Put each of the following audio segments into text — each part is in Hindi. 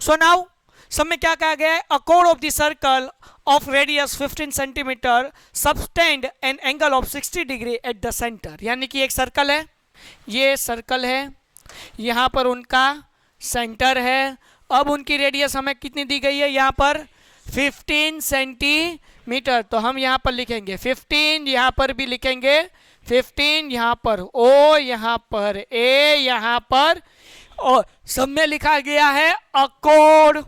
सो नाउ सब में क्या कहा गया है, a code of the circle of radius 15 centimetre subtend an angle of 60 degree at the centre. यानी कि एक सर्कल है, ये सर्कल है, यहाँ पर उनका सेंटर है। अब उनकी रेडियस हमें कितनी दी गई है, यहाँ पर 15 सेंटीमीटर। तो हम यहाँ पर लिखेंगे 15, यहाँ पर भी लिखेंगे 15, यहाँ पर O, यहाँ पर A, यहाँ पर और सब में लिखा गया है अ कोड।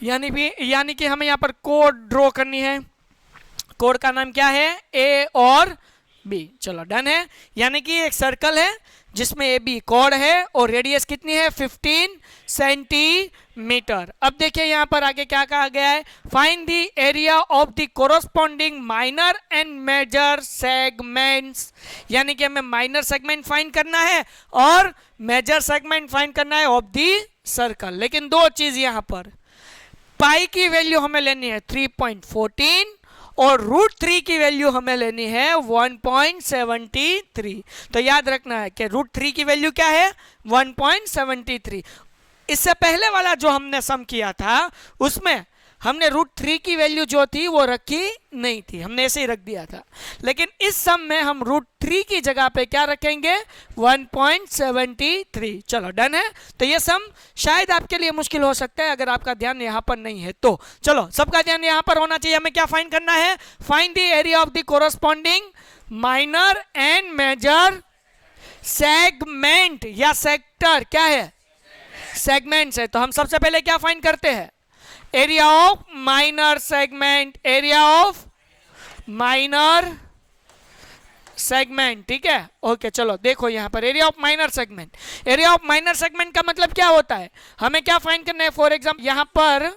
यानी कि हमें यहाँ पर कोड ड्रॉ करनी है। कोड का नाम क्या है, A और B। चलो डन है। यानी कि एक सर्कल है जिसमें ए बी कोड है और रेडियस कितनी है, 15 सेंटीमीटर। अब देखिए यहाँ पर आगे क्या कहा गया है, find the area of the corresponding minor and major segments. यानी कि हमें माइनर सेगमेंट फाइंड करना है और मेजर सेगमेंट फाइंड करना है ऑफ द सर्कल। लेकिन दो चीज यहाँ पर, पाई की वैल्यू हमें लेनी है 3.14 और √3 की वैल्यू हमें लेनी है 1.73। तो याद रखना है कि √3 की वैल्यू क्या है, 1.73। इससे पहले वाला जो हमने सम किया था उसमें हमने √3 की वैल्यू जो थी वो रखी नहीं थी, हमने ऐसे ही रख दिया था। लेकिन इस सम में हम √3 की जगह पे क्या रखेंगे, 1.73। चलो डन है। तो ये सम शायद आपके लिए मुश्किल हो सकता है अगर आपका ध्यान यहाँ पर नहीं है तो। चलो सबका ध्यान यहाँ पर होना चाहिए। हमें क्या फाइंड करना है, find the area of the corresponding minor and major segment या सेक्टर। क्या है, सेगमेंट्स है। तो हम सबसे पहले क्या फाइंड करते हैं, area of minor segment, area of minor segment. ठीक है, ओके। चलो देखो यहाँ पर area of minor segment. Area of minor segment का मतलब क्या होता है, हमें क्या फाइंड करना है। फॉर एग्जाम्पल यहाँ पर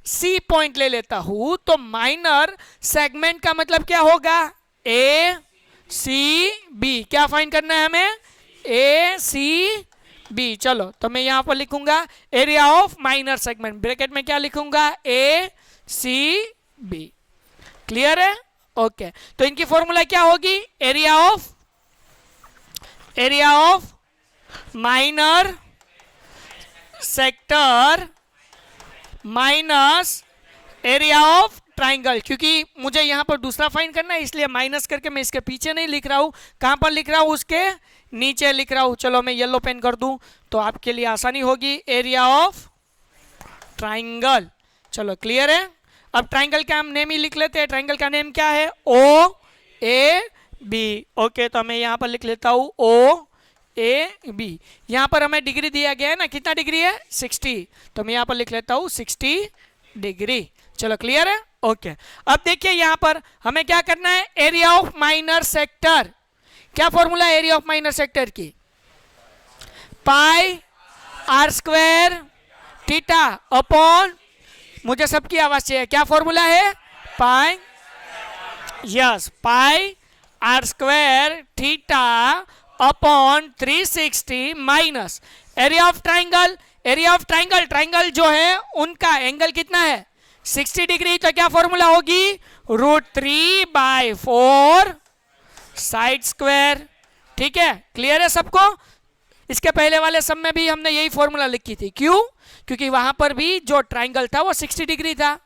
सी पॉइंट ले लेता हूं तो माइनर सेगमेंट का मतलब क्या होगा, ए सी बी। क्या फाइंड करना है हमें, ए सी बी। चलो तो मैं यहां पर लिखूंगा area of minor segment, bracket में क्या लिखूंगा, ए सी बी। क्लियर है, ओके। तो इनकी फॉर्मूला क्या होगी, area of minor sector minus area of triangle. क्योंकि मुझे यहां पर दूसरा फाइंड करना है इसलिए माइनस करके मैं इसके पीछे नहीं लिख रहा हूं, कहां पर लिख रहा हूं, उसके नीचे लिख रहा हूं। चलो मैं येलो पेन कर दूं तो आपके लिए आसानी होगी, एरिया ऑफ ट्राइंगल। चलो क्लियर है। अब ट्राइंगल का हम नेम ही लिख लेते हैं। ट्राइंगल का नेम क्या है, ओ ए बी। ओके तो मैं यहां पर लिख लेता हूं ओ ए बी। यहां पर हमें डिग्री दिया गया है ना, कितना डिग्री है, 60। तो मैं यहां पर लिख लेता हूं 60 डिग्री। चलो क्लियर है, ओके। अब देखिए यहां पर हमें क्या करना है, एरिया ऑफ माइनर सेक्टर। क्या फॉर्मूला है एरिया ऑफ माइनर सेक्टर की, pi are square theta upon, मुझे सबकी आवाज चाहिए, क्या फॉर्मूला है, pi, yes, pi are square theta upon 360 minus area of triangle. Area of triangle, triangle जो है उनका एंगल कितना है, 60 डिग्री। तो क्या फॉर्मूला होगी, √3/4 साइड स्क्वायर। ठीक है, क्लियर है सबको। इसके पहले वाले सब में भी हमने यही फॉर्मूला लिखी थी, क्यों, क्योंकि वहां पर भी जो ट्राइंगल था वो 60 डिग्री था।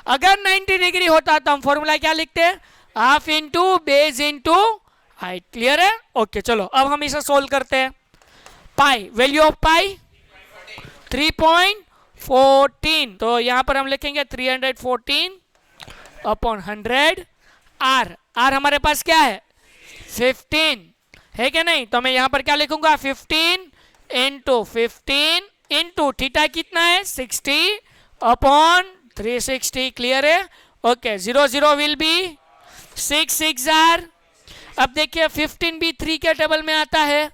अगर 90 डिग्री होता तो हम फॉर्मूला क्या लिखते हैं, half into base into height. Clear है, ओके। चलो अब हम इसे सोल्व करते हैं। पाई, वैल्यू ऑफ पाई 3.14। तो यहां पर हम लिखेंगे 314 अपॉन 100। आर, आर हमारे पास क्या है, 15 है क्या नहीं। तो मैं यहां पर क्या लिखूंगा, 15 इंटू 15 इंटू थीटा कितना है, 60 अपॉन 360। क्लियर है, ओके। 0 0 will be 6 6 r. अब देखिए 15 भी 3 के टेबल में आता है,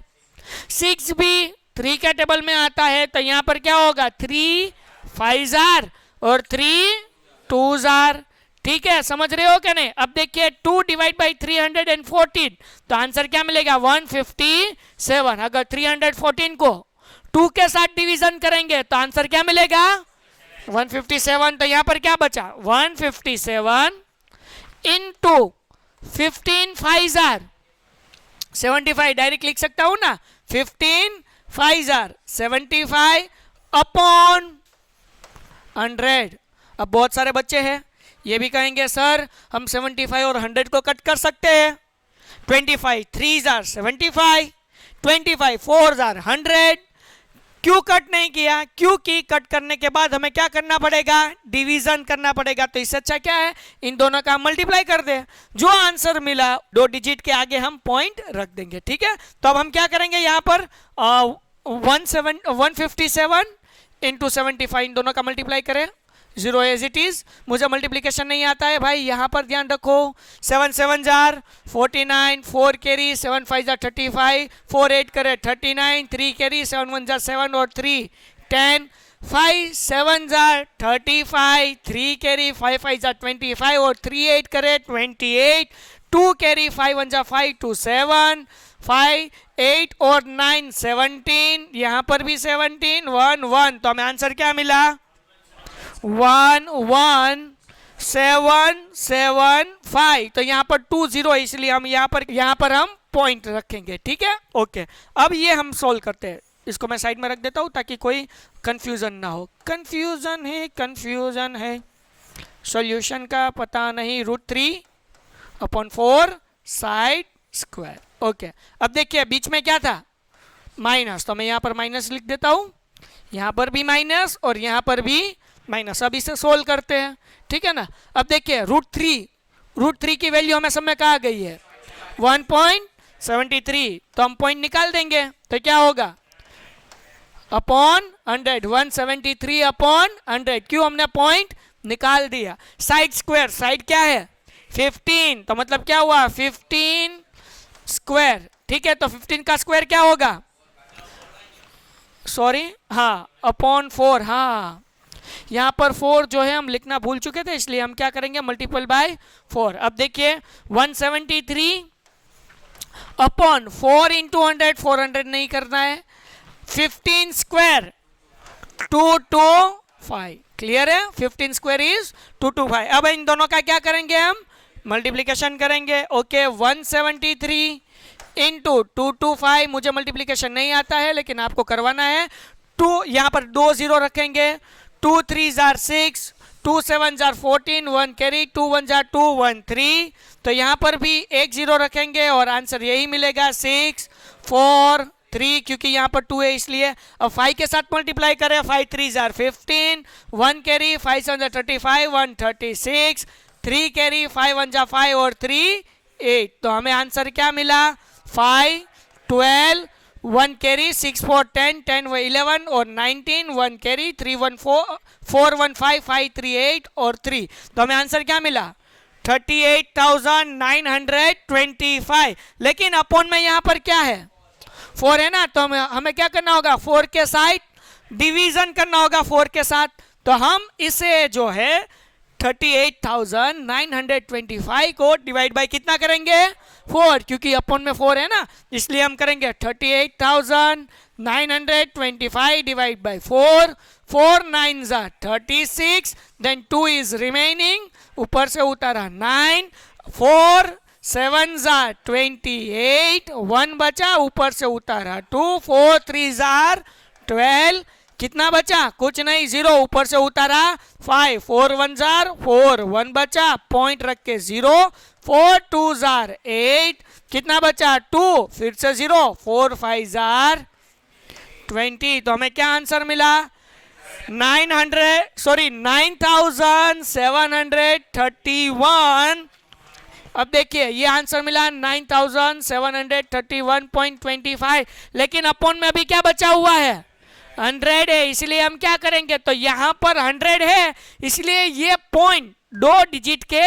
6 भी 3 के टेबल में आता है। तो यहां पर क्या होगा, 3 5 आर और 3 2 आर। ठीक है, समझ रहे हो क्या नहीं। अब देखिए 2 डिवाइड बाई 314 तो आंसर क्या मिलेगा, 157। अगर 314 को 2 के साथ डिवीजन करेंगे तो आंसर क्या मिलेगा, 157। तो यहां पर क्या बचा, 157 इंटू 15 5 आर 75। डायरेक्ट लिख सकता हूं ना, 15 5 आर 75 अपॉन 100। अब बहुत सारे बच्चे हैं, ये भी कहेंगे सर हम 75 और 100 को कट कर सकते हैं। 25 3s are 75, 25 4s are 100। क्यों कट नहीं किया? क्योंकि कट करने के बाद हमें क्या करना पड़ेगा? डिवीजन करना पड़ेगा। तो इससे अच्छा क्या है, इन दोनों का मल्टीप्लाई कर दे, जो आंसर मिला 2 डिजिट के आगे हम पॉइंट रख देंगे। ठीक है, तो अब हम क्या करेंगे, यहाँ पर 157 इंटू 75 इन दोनों का मल्टीप्लाई करें, 0 एज इट इज। मुझे मल्टीप्लिकेशन नहीं आता है भाई, यहाँ पर ध्यान रखो। 7 7 जार 49, 4 कैरी, 7 5 जार 35, 4 8 करे 39, 3 कैरी, 7 1 जार 7 और 3 10, 5 7 जार 35, 3 कैरी, 5 5 जार 25 और 3 8 करे 28, 2 कैरी, 5 1 जार 5 2 7, 5 8 और 9 17, यहाँ पर भी 17 1 1। तो हमें आंसर क्या मिला? 1 1 7 7 5। तो यहाँ पर 2 0, इसलिए हम यहाँ पर हम पॉइंट रखेंगे। ठीक है, ओके। अब ये हम सोल्व करते हैं, इसको मैं साइड में रख देता हूँ ताकि कोई कंफ्यूजन ना हो। कंफ्यूजन है, सॉल्यूशन का पता नहीं, √3/4 साइड स्क्वायर। ओके, अब देखिए बीच में क्या था? माइनस, तो मैं यहाँ पर माइनस लिख देता हूँ, यहाँ पर भी माइनस और यहाँ पर भी माइनस। अब इसे सोल्व करते हैं, ठीक है ना। अब देखिए √3 की वैल्यू हमें समय कहा गई है 1.73, तो हम पॉइंट निकाल देंगे, तो क्या होगा? अपॉन 100, 173/100। क्यों? हमने पॉइंट निकाल दिया। साइड स्क्वायर, साइड क्या है? 15, तो मतलब क्या हुआ? 15 स्क्वायर। ठीक है, तो 15 का स्क्वायर क्या होगा? सॉरी, हाँ, अपॉन 4। हाँ, यहाँ पर 4 जो है हम लिखना भूल चुके थे, इसलिए हम क्या करेंगे? Multiple bye 4। अब देखिए 173/4 इंटू 100, 400 नहीं करना है। 15 स्क्वायर 225, क्लियर है? 15 स्क्वायर इज 225। अब इन दोनों का क्या करेंगे? हम मल्टीप्लिकेशन करेंगे। ओके, 173 इंटू 225, मुझे मल्टीप्लिकेशन नहीं आता है लेकिन आपको करवाना है। 2 यहाँ पर 2 0 रखेंगे, 2 3 जार 6, 2 7 जार 14, 1 कैरी, 2 1 जार 2 1 3। तो यहाँ पर भी 1 0 रखेंगे और आंसर यही मिलेगा 6 4 3, क्योंकि यहाँ पर 2 है इसलिए। अब 5 के साथ मल्टीप्लाई करें, 5 3 jar 15, 1 carry, 5 7 jar 35, 1 36, 3 carry, 5 1 jar 5 और 3 8। तो हमें आंसर क्या मिला? 5 12, 1 कैरी, 6 4 10, 10 11 और 19, 1 कैरी, 3 1 4 4 1 5 5 3 8 और 3। तो हमें आंसर क्या मिला? 38,925। लेकिन अपॉन में यहाँ पर क्या है? 4 है ना, तो हमें क्या करना होगा? 4 के साथ डिवीजन करना होगा 4 के साथ। तो हम इसे जो है 38,925 को डिवाइड बाय कितना करेंगे? 4, क्योंकि अपॉन में 4 है ना, इसलिए हम करेंगे 38,925 divide by 4। 4 9s are 36, then 2 is remaining, ऊपर से उतारा 9, 4 7s are 28, 1 बचा, ऊपर से उतारा 2, 4 3s are 12, कितना बचा? कुछ नहीं, 0, ऊपर से उतारा 5, 4 1s are 4, 1 बचा, पॉइंट रख के 0, 4 2s are 8, कितना बचा? 2, फिर से 0, 4 5s are 20। तो हमें क्या आंसर मिला? 9,731। अब देखिए ये आंसर मिला 9,731.25, लेकिन अपॉन में अभी क्या बचा हुआ है? 100 है, इसलिए हम क्या करेंगे? तो यहाँ पर 100 है, इसलिए ये पॉइंट 2 डिजिट के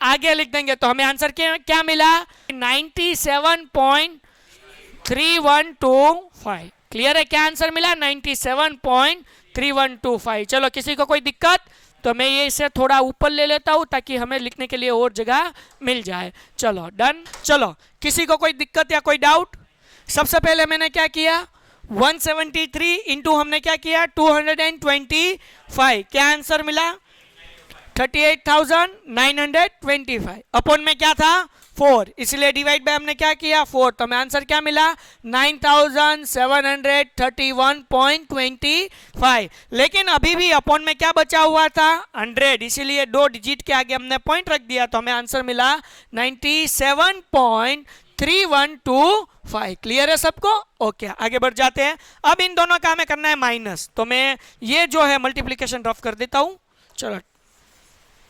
आगे लिख देंगे। तो हमें आंसर क्या मिला? 97.3125। क्लियर है? क्या आंसर मिला? 97.3125। चलो, किसी को कोई दिक्कत? तो मैं ये इसे थोड़ा ऊपर ले लेता हूँ ताकि हमें लिखने के लिए और जगह मिल जाए। चलो डन। चलो, किसी को कोई दिक्कत या कोई डाउट? सबसे पहले मैंने क्या किया? 173 इंटू हमने क्या किया? 225। क्या आंसर मिला? 38,925। अपॉन में क्या था? 4, इसलिए डिवाइड बाय हमने क्या किया 4, तो हमें आंसर क्या मिला 9771.25। लेकिन अभी भी अपॉन में क्या बचा हुआ था 100, इसीलिए 2 डिजिट के आगे हमने पॉइंट रख दिया, तो हमें आंसर मिला 97.3125। क्लियर है सबको? ओके, आगे बढ़ जाते हैं। अब इन दोनों का हमें करना है माइनस, तो मैं ये जो है मल्टीप्लिकेशन रफ कर देता हूं। चलो,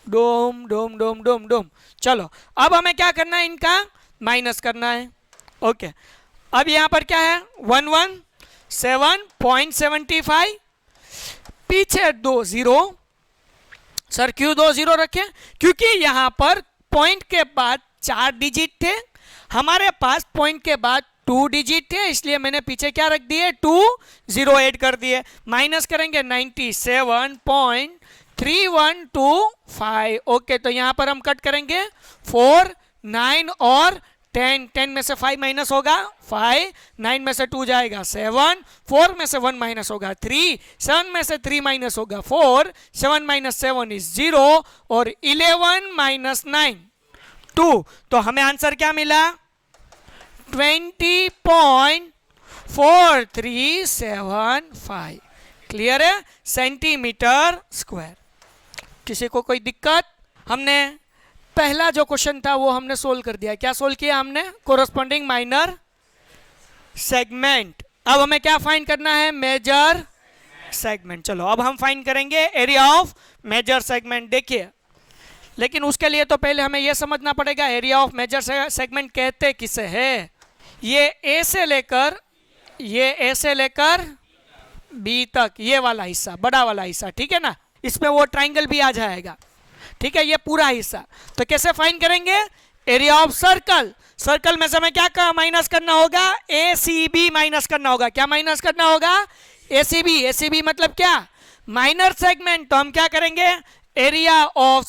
डोम डोम डोम डोम डोम। चलो, अब हमें क्या करना है, इनका माइनस करना है। ओके, अब यहां पर क्या है 117.75, पीछे 2 जीरो। सर क्यों 2 जीरो रखे? क्योंकि यहां पर पॉइंट के बाद 4 डिजिट थे, हमारे पास पॉइंट के बाद 2 डिजिट थे, इसलिए मैंने पीछे क्या रख दिए 2 जीरो ऐड कर दिए। माइनस करेंगे 97.3125। ओके, तो यहां पर हम कट करेंगे 4, 9 और 10। 10 में से 5 माइनस होगा 5, 9 में से 2 जाएगा 7, 4 में से 1 माइनस होगा 3, 7 में से 3 माइनस होगा 4, 7 माइनस 7 इज 0, और 11 माइनस 9 2। तो हमें आंसर क्या मिला 20.4375। क्लियर है? Centimetre square. किसी को कोई दिक्कत? हमने पहला जो क्वेश्चन था वो हमने सोल्व कर दिया। क्या सोल्व किया हमने? Corresponding minor segment. अब हमें क्या फाइंड करना है? Major segment. चलो, अब हम फाइंड करेंगे एरिया ऑफ मेजर सेगमेंट। देखिए, लेकिन उसके लिए तो पहले हमें यह समझना पड़ेगा एरिया ऑफ मेजर सेगमेंट कहते किसे है। ये ए से लेकर बी तक, ये वाला हिस्सा, बड़ा वाला हिस्सा, ठीक है ना, इसमें वो ट्राइंगल भी आ जाएगा, ठीक है, ये पूरा हिस्सा। तो कैसे फाइंड करेंगे? Area of circle. सर्कल में से हमें क्या माइनस करना होगा? ए सी बी माइनस करना होगा। क्या माइनस करना होगा? ए सी बी। ए सी बी मतलब क्या? Minor segment. तो हम क्या करेंगे? Area of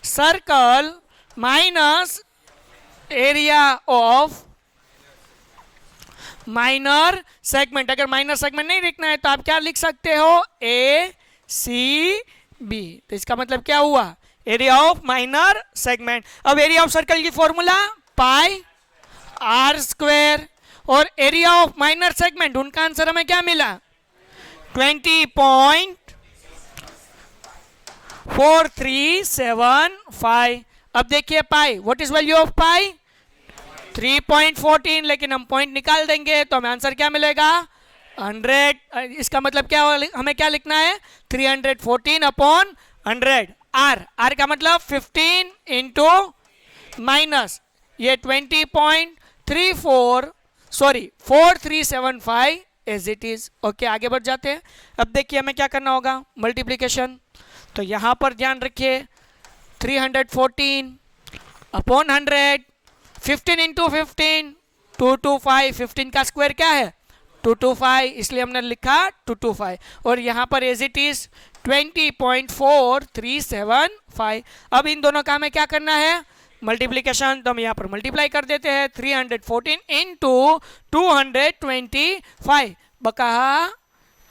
circle minus area of minor segment. अगर माइनर सेगमेंट नहीं लिखना है तो आप क्या लिख सकते हो? A C B. तो इसका मतलब क्या हुआ? Area of minor segment. अब एरिया ऑफ सर्कल की फॉर्मूला पाई आर स्क्वायर, और एरिया ऑफ माइनर सेगमेंट, उनका आंसर हमें क्या मिला? 20.4375। अब देखिए pi, what is value of पाई? 3.14, लेकिन हम पॉइंट निकाल देंगे तो हमें आंसर क्या मिलेगा? 100। इसका मतलब क्या, हमें क्या लिखना है? 314/100। आर का मतलब 15 इंटू माइनस ये 4375 एज इट इज। ओके, आगे बढ़ जाते हैं। अब देखिए हमें क्या करना होगा, मल्टीप्लीकेशन। तो यहां पर ध्यान रखिए 314/100, 15 इंटू 15 225। 15 का स्क्वायर क्या है? 225, इसलिए हमने लिखा 225, और यहाँ पर एज इट इज 20.4375। अब इन दोनों का हमें क्या करना है? मल्टीप्लीकेशन। तो हम यहाँ पर मल्टीप्लाई कर देते हैं 314 इंटू 225। बका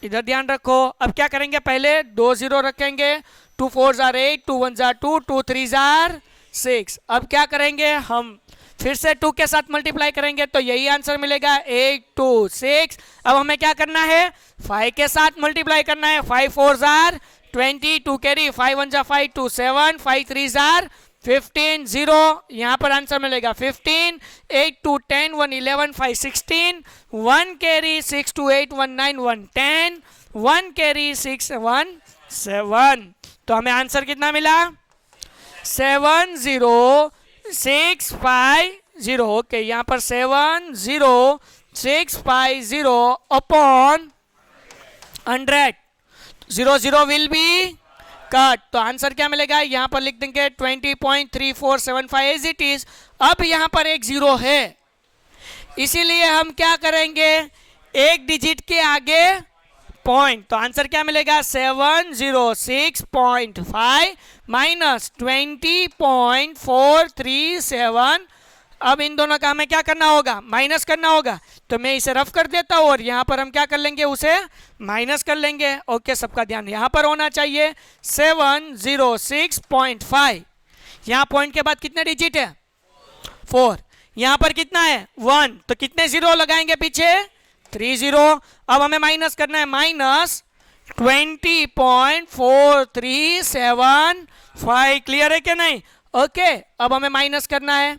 इधर ध्यान रखो। अब क्या करेंगे? पहले 2 जीरो रखेंगे, 2 4 जार 8, 2 1 जार 2, 2 3 जार 6। अब क्या करेंगे? हम फिर से 2 के साथ मल्टीप्लाई करेंगे तो यही आंसर मिलेगा 8 2 6। अब हमें क्या करना है? 5 के साथ मल्टीप्लाई करना है। 5 4 जार 20, 2 कैरी, 5 1 जार 5, 2 7, 5 3 जार 15 0। यहाँ पर आंसर मिलेगा 15, 8 2 10, 1 11, 5 16, 1 कैरी, 6 2 8, 1 9, 1 10, 1 कैरी, 6 1 7। तो हमें आंसर कितना मिला? 70650। ओके, यहाँ पर 70650 अपॉन 100। 0 0 will B cut. तो आंसर क्या मिलेगा? यहाँ पर लिख देंगे 20.3475 एज इट इज। अब यहाँ पर एक जीरो है, इसीलिए हम क्या करेंगे? एक डिजिट के आगे पॉइंट। तो आंसर क्या मिलेगा? 706.5 माइनस 20.437। अब इन दोनों का हमें क्या करना होगा? माइनस करना होगा। तो मैं इसे रफ कर देता हूं और यहां पर हम क्या कर लेंगे? उसे माइनस कर लेंगे। ओके, सबका ध्यान यहां पर होना चाहिए। 706.5 यहाँ पॉइंट के बाद कितने डिजिट है 4, यहाँ पर कितना है 1, तो कितने जीरो लगाएंगे पीछे 3 जीरो। अब हमें माइनस करना है, माइनस 20.4375। क्लियर है क्या नहीं? ओके अब हमें माइनस करना है,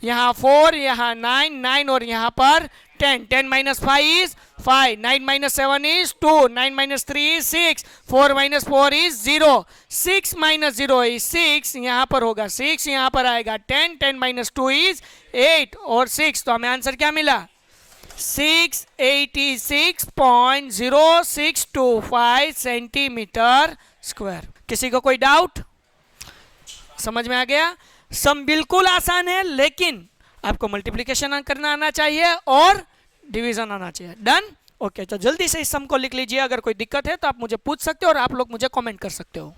यहाँ 4, यहाँ 9, 9 और यहाँ पर 10, 10 minus 5 is 5, 9 minus 7 is 2, 9 minus 3 is 6, 4 minus 4 is 0, 6 minus 0 is 6, यहाँ पर होगा 6, यहाँ पर आएगा 10, 10 minus 2 is 8 और 6, तो हमें आंसर क्या मिला 686.0625 सेंटीमीटर स्क्वायर। किसी को कोई डाउट? समझ में आ गया? सम बिल्कुल आसान है, लेकिन आपको मल्टीप्लिकेशन करना आना चाहिए और डिवीजन आना चाहिए। डन? ओके तो जल्दी से इस सम को लिख लीजिए। अगर कोई दिक्कत है तो आप मुझे पूछ सकते हो और आप लोग मुझे कमेंट कर सकते हो।